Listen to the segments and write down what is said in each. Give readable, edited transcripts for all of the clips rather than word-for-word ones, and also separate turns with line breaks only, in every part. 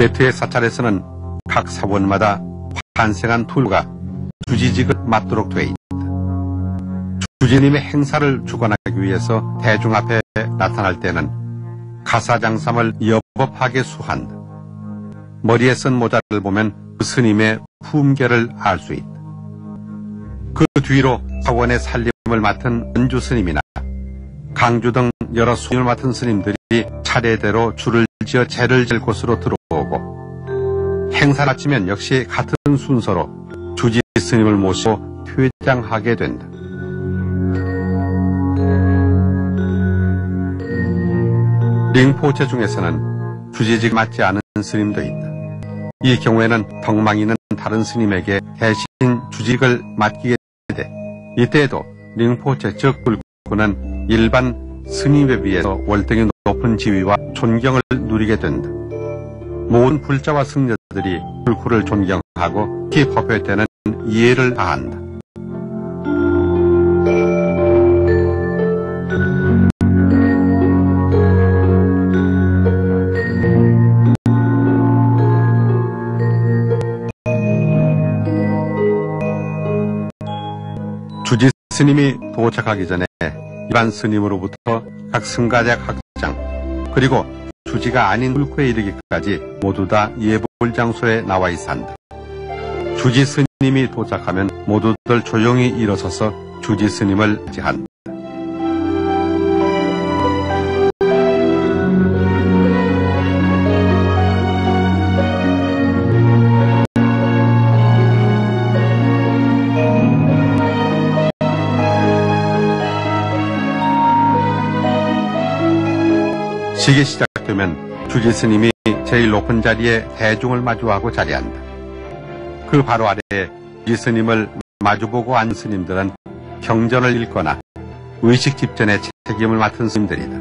베트의 사찰에서는 각 사원마다 환생한 툴가 주지직을 맡도록 돼 있다. 주지님의 행사를 주관하기 위해서 대중 앞에 나타날 때는 가사장삼을 여법하게 수한다. 머리에 쓴 모자를 보면 그 스님의 품계를 알 수 있다. 그 뒤로 사원의 살림을 맡은 은주 스님이나 강주 등 여러 수임을 맡은 스님들이 차례대로 줄을 지어 제를 질 곳으로 들어오고 행사를 마치면 역시 같은 순서로 주지 스님을 모시고 퇴장하게 된다. 링포체 중에서는 주지직 맡지 않은 스님도 있다. 이 경우에는 덕망이는 다른 스님에게 대신 주직을 맡기게 돼 이때에도 링포체 즉 불구는 일반 스님에 비해서 월등히 높은 지위와 존경을 누리게 된다. 모든 불자와 승려들이 불구를 존경하고 특히 법회 때는 이해를 다한다. 주지 스님이 도착하기 전에 일반 스님으로부터 각 승가작 학장 그리고 주지가 아닌 불구에 이르기까지 모두 다 예불 장소에 나와 있어 한다. 주지 스님이 도착하면 모두들 조용히 일어서서 주지 스님을 맞이한다. 식이 시작되면 주지 스님이 제일 높은 자리에 대중을 마주하고 자리한다. 그 바로 아래에 주지 스님을 마주보고 앉은 스님들은 경전을 읽거나 의식 집전의 책임을 맡은 스님들이다.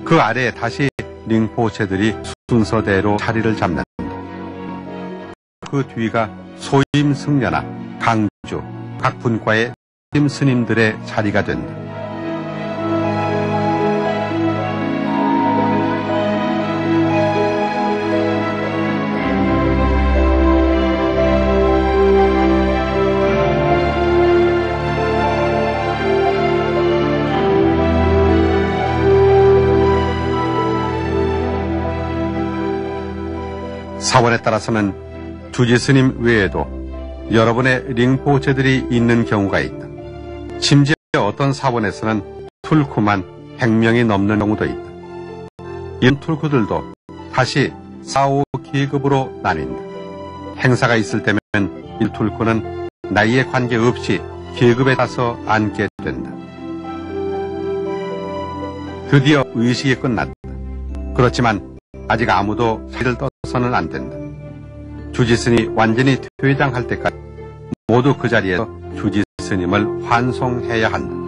그 아래에 다시 링포체들이 순서대로 자리를 잡는다. 그 뒤가 소임 승려나 강주, 각 분과의 스님들의 자리가 된다. 사원에 따라서는 주지 스님 외에도 여러분의 링포체들이 있는 경우가 있다. 심지어 어떤 사원에서는 툴쿠만 100명이 넘는 경우도 있다. 이런 툴쿠들도 다시 4, 5 계급으로 나뉜다. 행사가 있을 때면 이 툴쿠는 나이에 관계없이 계급에 따라서 앉게 된다. 드디어 의식이 끝났다. 그렇지만 아직 아무도 자리를 떠서는 안 된다. 주지스님이 완전히 퇴장할 때까지 모두 그 자리에서 주지스님을 환송해야 한다.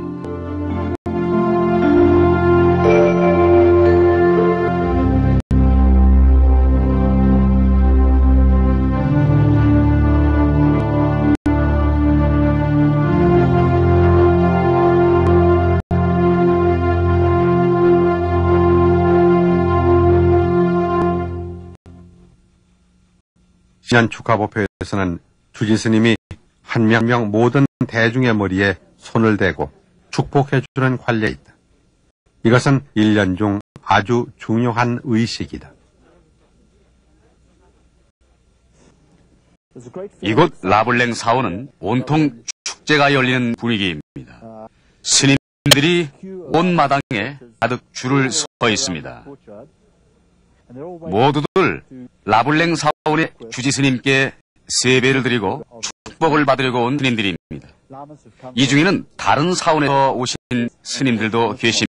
신년 축하법회에서는 주지스님이 한 명 한 명 모든 대중의 머리에 손을 대고 축복해주는 관례가 있다. 이것은 1년 중 아주 중요한 의식이다.
이곳 라블랭 사원은 온통 축제가 열리는 분위기입니다. 스님들이 온 마당에 가득 줄을 서 있습니다. 모두들 라블랭 사원의 주지스님께 세배를 드리고 축복을 받으려고 온 스님들입니다. 이 중에는 다른 사원에서 오신 스님들도 계십니다.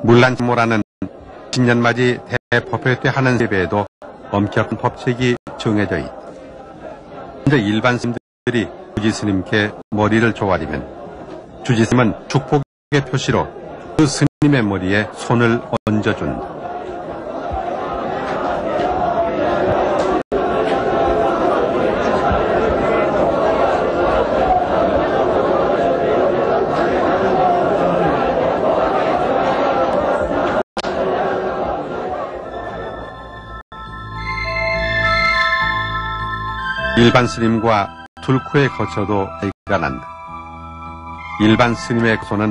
물란모라는 신년맞이 대법회 때 하는 예배에도 엄격한 법칙이 정해져 있다. 먼저 일반 스님들이 주지스님께 머리를 조아리면 주지스님은 축복이 표시로 그 스님의 머리에 손을 얹어준다. 일반 스님과 툴쿠의 거쳐도 차이가 난다. 일반 스님의 손은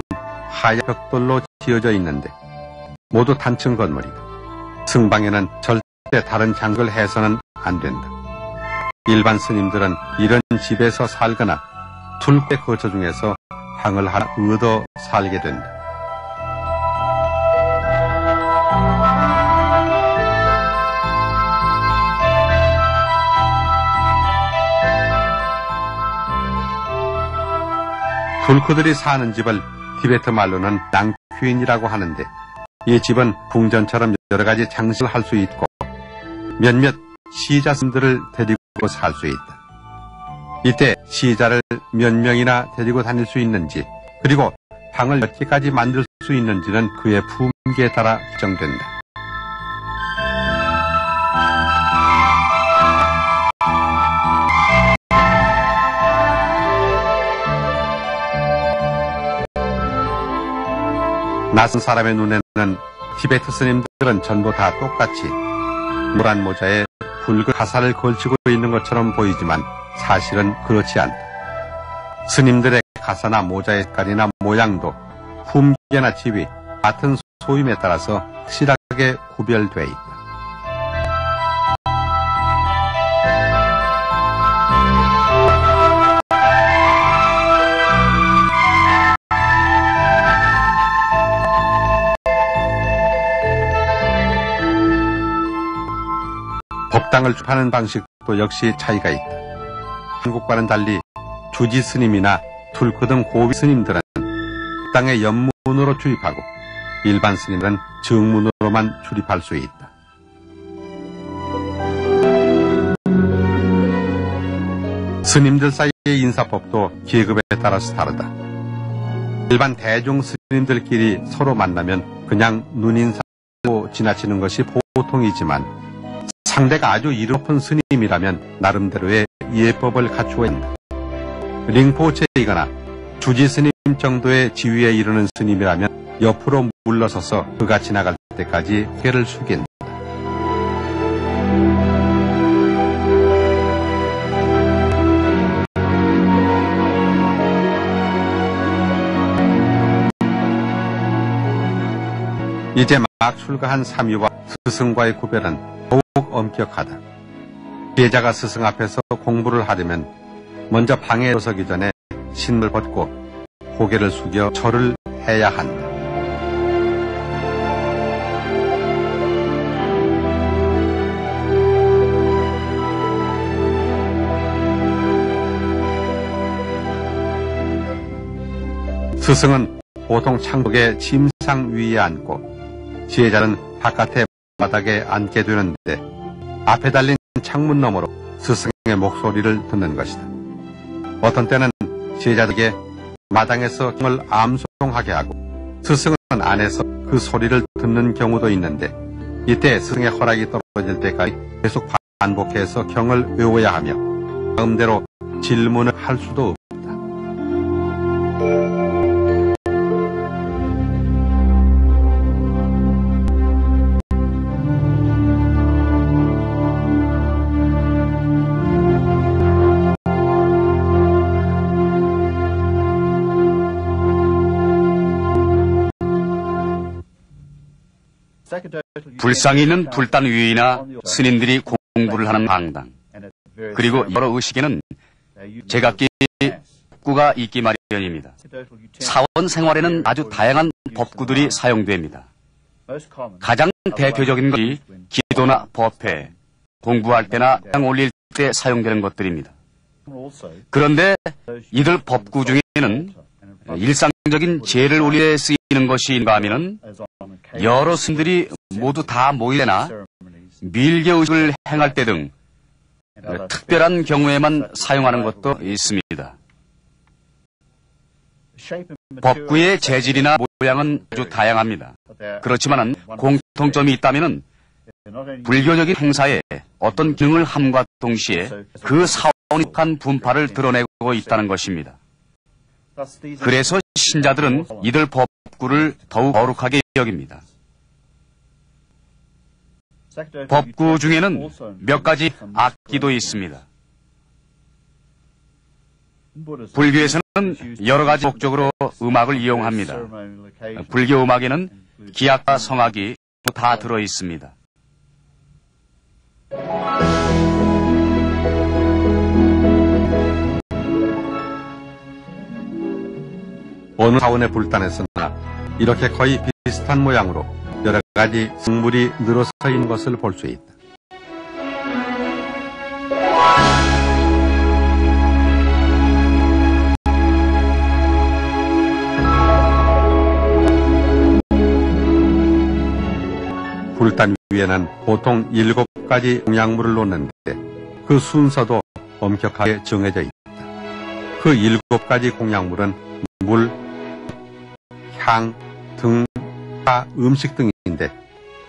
하얀 벽돌로 지어져 있는데 모두 단층 건물이다. 승방에는 절대 다른 장을 해서는 안 된다. 일반 스님들은 이런 집에서 살거나 툴쿠의 거처 중에서 방을 하나 얻어 살게 된다. 툴쿠들이 사는 집을 티베트 말로는 낭퀴인이라고 하는데 이 집은 궁전처럼 여러 가지 장식을 할 수 있고 몇몇 시자 스님들을 데리고 살 수 있다. 이때 시자를 몇 명이나 데리고 다닐 수 있는지 그리고 방을 몇 개까지 만들 수 있는지는 그의 품기에 따라 결정된다. 낯선 사람의 눈에는 티베트 스님들은 전부 다 똑같이 노란 모자에 붉은 가사를 걸치고 있는 것처럼 보이지만 사실은 그렇지 않다. 스님들의 가사나 모자의 색깔이나 모양도 품계나 지위, 같은 소임에 따라서 확실하게 구별되어 있다. 법당을 주파는 방식도 역시 차이가 있다. 한국과는 달리 주지 스님이나 툴쿠 등 고위 스님들은 법당의 옆문으로 출입하고 일반 스님은 정문으로만 출입할 수 있다. 스님들 사이의 인사법도 계급에 따라서 다르다. 일반 대중 스님들끼리 서로 만나면 그냥 눈인사로 지나치는 것이 보통이지만 상대가 아주 이름 높은 스님이라면 나름대로의 예법을 갖추어야 한다. 링포체이거나 주지 스님 정도의 지위에 이르는 스님이라면 옆으로 물러서서 그가 지나갈 때까지 고개를 숙인다. 이제 막 출가한 사미와 스승과의 구별은 더욱 엄격하다. 제자가 스승 앞에서 공부를 하려면 먼저 방에 들어서기 전에 신을 벗고 고개를 숙여 절을 해야 한다. 스승은 보통 창밖에 침상 위에 앉고 제자는 바깥에 바닥에 앉게 되는데 앞에 달린 창문 너머로 스승의 목소리를 듣는 것이다. 어떤 때는 제자들에게 마당에서 경을 암송하게 하고 스승은 안에서 그 소리를 듣는 경우도 있는데 이때 스승의 허락이 떨어질 때까지 계속 반복해서 경을 외워야 하며 마음대로 질문을 할 수도 없다.
불상이 있는 불단 위나 스님들이 공부를 하는 방당, 그리고 여러 의식에는 제각기 법구가 있기 마련입니다. 사원 생활에는 아주 다양한 법구들이 사용됩니다. 가장 대표적인 것이 기도나 법회, 공부할 때나 당 올릴 때 사용되는 것들입니다. 그런데 이들 법구 중에는 일상적인 제를 올릴 때 쓰이는 것인가 하면은 여러 스님들이 모두 다 모일 때나 밀교의식을 행할 때 등 특별한 경우에만 사용하는 것도 있습니다. 법구의 재질이나 모양은 아주 다양합니다. 그렇지만 공통점이 있다면 불교적인 행사에 어떤 기능을 함과 동시에 그 사원익한 분파를 드러내고 있다는 것입니다. 그래서 신자들은 이들 법구를 더욱 거룩하게 여깁니다. 법구 중에는 몇 가지 악기도 있습니다. 불교에서는 여러 가지 목적으로 음악을 이용합니다. 불교 음악에는 기악과 성악이 다 들어 있습니다.
어느 사원의 불단에서나 이렇게 거의 비슷한 모양으로 여러 가지 성물이 늘어서 있는 것을 볼 수 있다. 불단 위에는 보통 7가지 공약물을 놓는데 그 순서도 엄격하게 정해져 있다. 그 7가지 공약물은 물, 향, 등, 파, 음식 등인데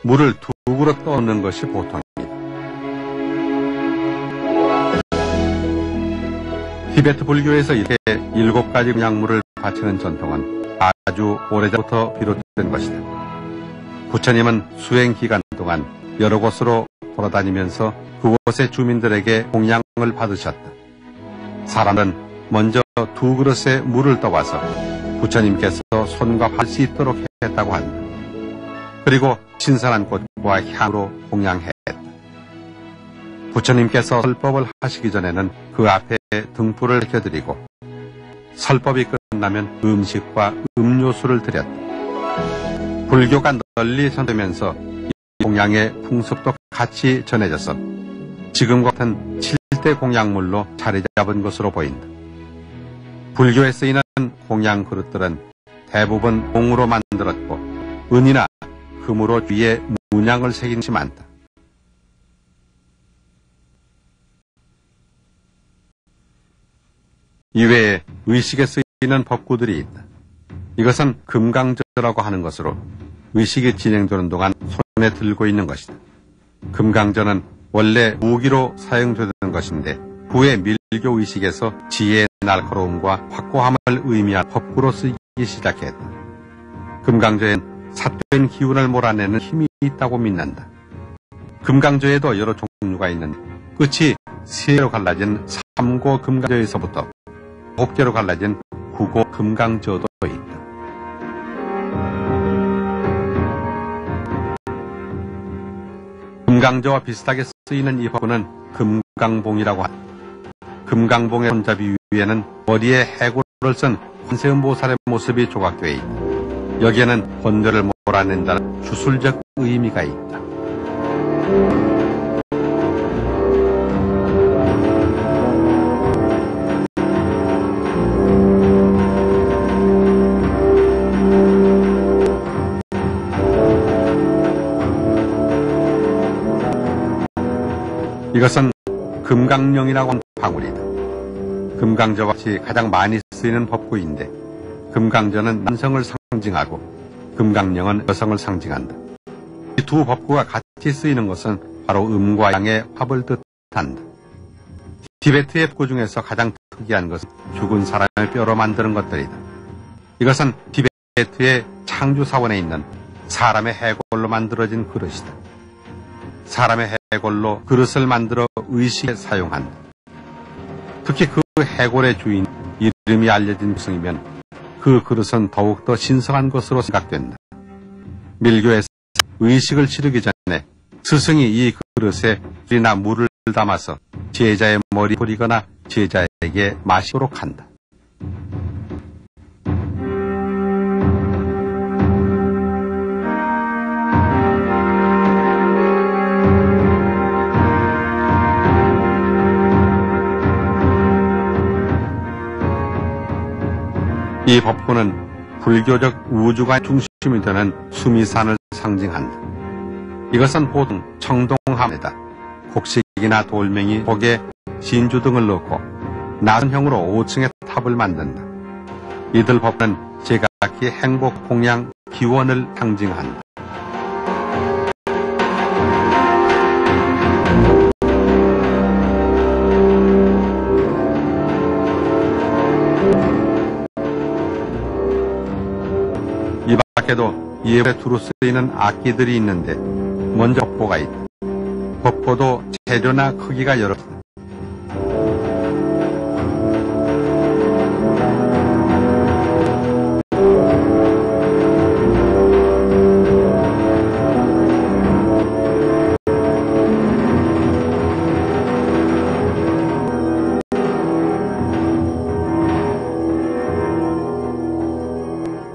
물을 2그릇 떠놓는 것이 보통입니다. 티베트 불교에서 이렇게 7가지 공약물을 바치는 전통은 아주 오래전부터 비롯된 것이다. 부처님은 수행 기간 동안 여러 곳으로 돌아다니면서 그곳의 주민들에게 공양을 받으셨다. 사람은 먼저 2그릇의 물을 떠와서 부처님께서 손과 할 수 있도록 했다고 한다. 그리고 신선한 꽃과 향으로 공양했다. 부처님께서 설법을 하시기 전에는 그 앞에 등불을 켜드리고 설법이 끝나면 음식과 음료수를 드렸다. 불교가 널리 전되면서 공양의 풍습도 같이 전해져서 지금 같은 7대 공양물로 자리 잡은 것으로 보인다. 불교에 쓰이는 공양 그릇들은 대부분 공으로 만들었고 은이나 금으로 위에 문양을 새긴 것이 많다. 이외에 의식에 쓰이는 법구들이 있다. 이것은 금강저라고 하는 것으로 의식이 진행되는 동안 손에 들고 있는 것이다. 금강저는 원래 무기로 사용되는 것인데 후에 밀교 의식에서 지혜의 날카로움과 확고함을 의미한 법구로 쓰이기 시작했다. 금강저엔 삿된 기운을 몰아내는 힘이 있다고 믿는다. 금강저에도 여러 종류가 있는데 끝이 3개로 갈라진 3고 금강저에서부터 9개로 갈라진 9고 금강저도 있다. 금강저와 비슷하게 쓰이는 이 법구는 금강봉이라고 한다. 금강봉의 손잡이 위에는 머리에 해골을 쓴 관세음보살의 모습이 조각되어 있다. 여기에는 번뇌를 몰아낸다는 주술적 의미가 있다. 이것은 금강령이라고 하는 방울이다. 금강저와 같이 가장 많이 쓰이는 법구인데 금강저는 남성을 상징하고 금강령은 여성을 상징한다. 이 두 법구가 같이 쓰이는 것은 바로 음과 양의 합을 뜻한다. 티베트의 법구 중에서 가장 특이한 것은 죽은 사람의 뼈로 만드는 것들이다. 이것은 티베트의 창주사원에 있는 사람의 해골로 만들어진 그릇이다. 사람의 해골로 그릇을 만들어 의식에 사용한다. 특히 그 해골의 주인 이름이 알려진 성이면 그 그릇은 더욱더 신성한 것으로 생각된다. 밀교에서 의식을 치르기 전에 스승이 이 그릇에 물이나 물을 담아서 제자의 머리 뿌리거나 제자에게 마시도록 한다. 이 법구는 불교적 우주가 중심이 되는 수미산을 상징한다. 이것은 보통 청동함에다 곡식이나 돌멩이, 고개, 진주 등을 넣고 나선형으로 5층의 탑을 만든다. 이들 법은 제각기 행복 공양 기원을 상징한다. 이 밖에도 예물에 두루 쓰이는 악기들이 있는데 먼저 법보가 있다. 법보도 재료나 크기가 여러 가지다.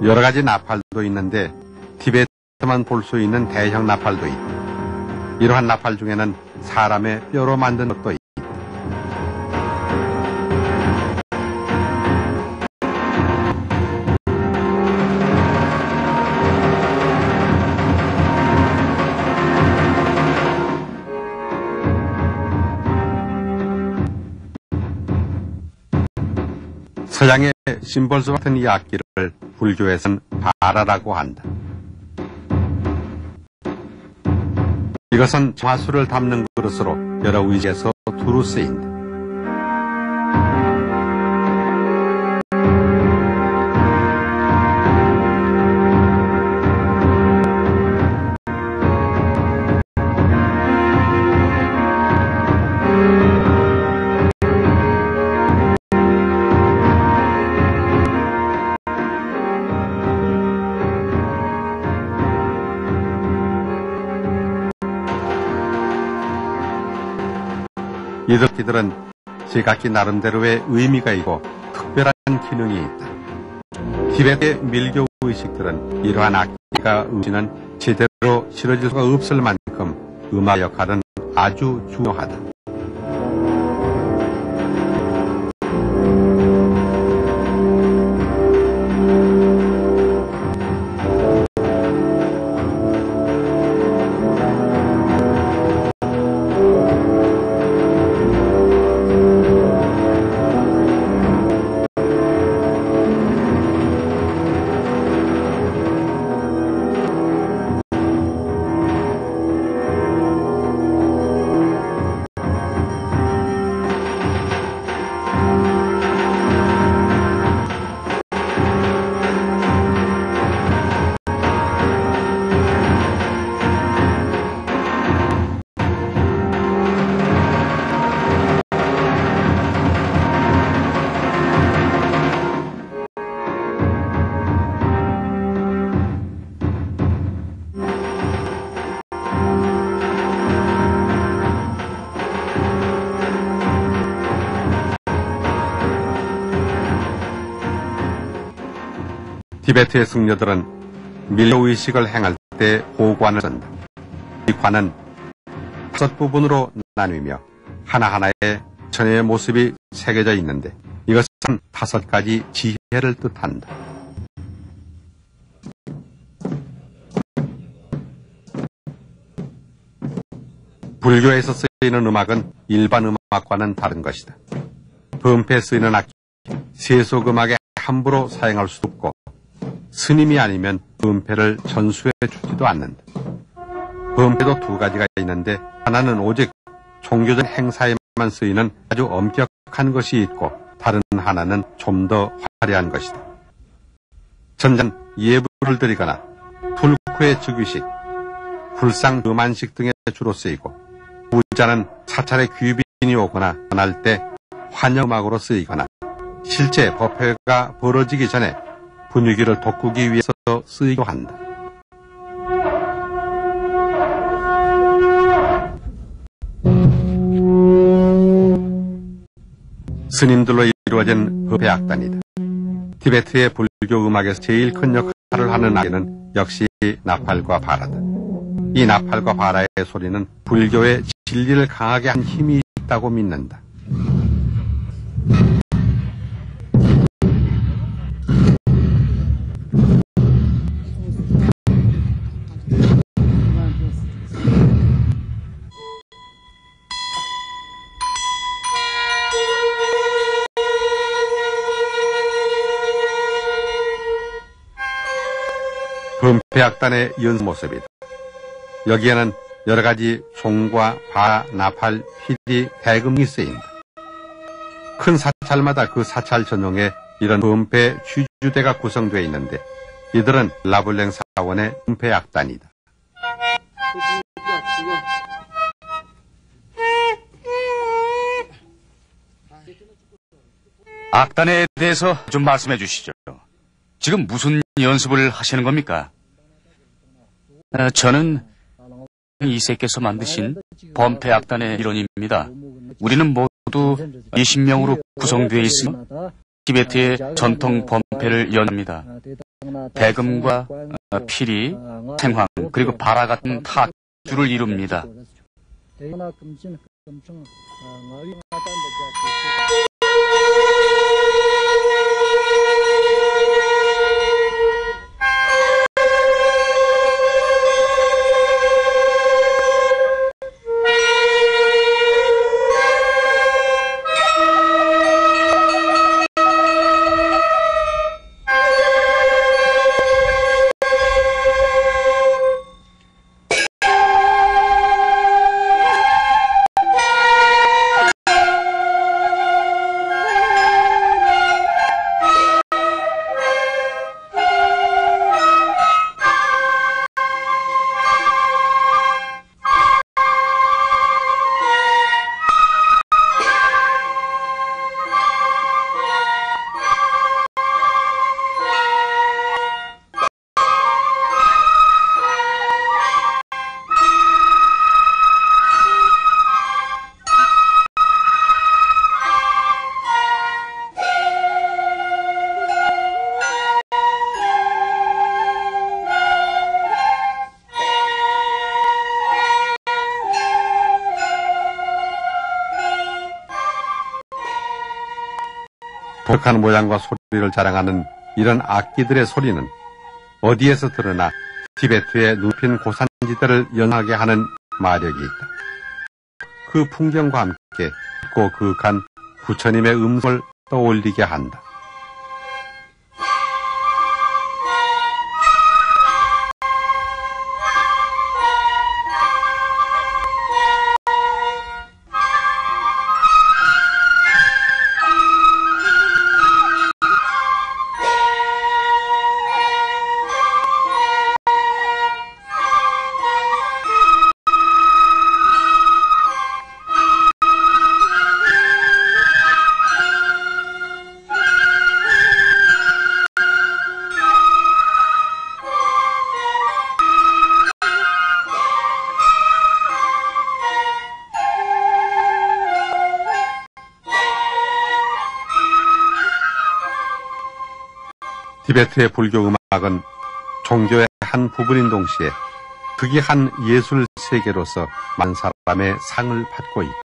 여러 가지 나팔도 있는데 티베트만 볼 수 있는 대형 나팔도 있다. 이러한 나팔 중에는 사람의 뼈로 만든 것도 있다. 서양의 심벌스 같은 이 악기를 불교에서는 바라라고 한다. 이것은 화수를 담는 그릇으로 여러 의지에서 두루 쓰인다. 이들은 제각기 나름대로의 의미가 있고 특별한 기능이 있다. 티베트의 밀교 의식들은 이러한 악기가 의지는 제대로 치러질 수가 없을 만큼 음악 역할은 아주 중요하다. 티베트의 승려들은 밀교의식을 행할 때 호관을 쓴다. 이 관은 5부분으로 나뉘며 하나하나에 천의 모습이 새겨져 있는데 이것은 5가지 지혜를 뜻한다. 불교에서 쓰이는 음악은 일반 음악과는 다른 것이다. 범패에 쓰이는 악기, 세속음악에 함부로 사용할 수 없고 스님이 아니면 범패를 전수해 주지도 않는다. 범패도 2가지가 있는데 하나는 오직 종교적 행사에만 쓰이는 아주 엄격한 것이 있고 다른 하나는 좀 더 화려한 것이다. 전자는 예불을 드리거나 불구의 즉위식, 불상 금안식 등에 주로 쓰이고 후자는 사찰에 귀빈이 오거나 떠날 때 환영음악으로 쓰이거나 실제 법회가 벌어지기 전에 분위기를 돋구기 위해서 쓰이기도 한다. 스님들로 이루어진 법회 악단이다. 티베트의 불교 음악에서 제일 큰 역할을 하는 악기는 역시 나팔과 바라다. 이 나팔과 바라의 소리는 불교의 진리를 강하게 한 힘이 있다고 믿는다. 범패악단의 연습 모습이다. 여기에는 여러 가지 총과 화, 나팔, 피리, 대금이 쓰인다. 큰 사찰마다 그 사찰 전용에 이런 범패 취주대가 구성되어 있는데 이들은 라블랭 사원의 범패악단이다.
악단에 대해서 좀 말씀해 주시죠. 지금 무슨 연습을 하시는 겁니까? 저는 이세께서 만드신 범패 악단의 일원입니다. 우리는 모두 20명으로 구성되어 있으며 티베트의 전통 범패를 연합니다. 대금과 피리, 생황, 그리고 바라 같은 타주를 이룹니다.
독특한 모양과 소리를 자랑하는 이런 악기들의 소리는 어디에서 들으나 티베트의 높은 고산지대를 연하게 하는 마력이 있다. 그 풍경과 함께 깊고 그윽한 부처님의 음성을 떠올리게 한다. 티베트의 불교 음악은 종교의 한 부분인 동시에 극이 한 예술 세계로서 많은 사람의 상을 받고 있다.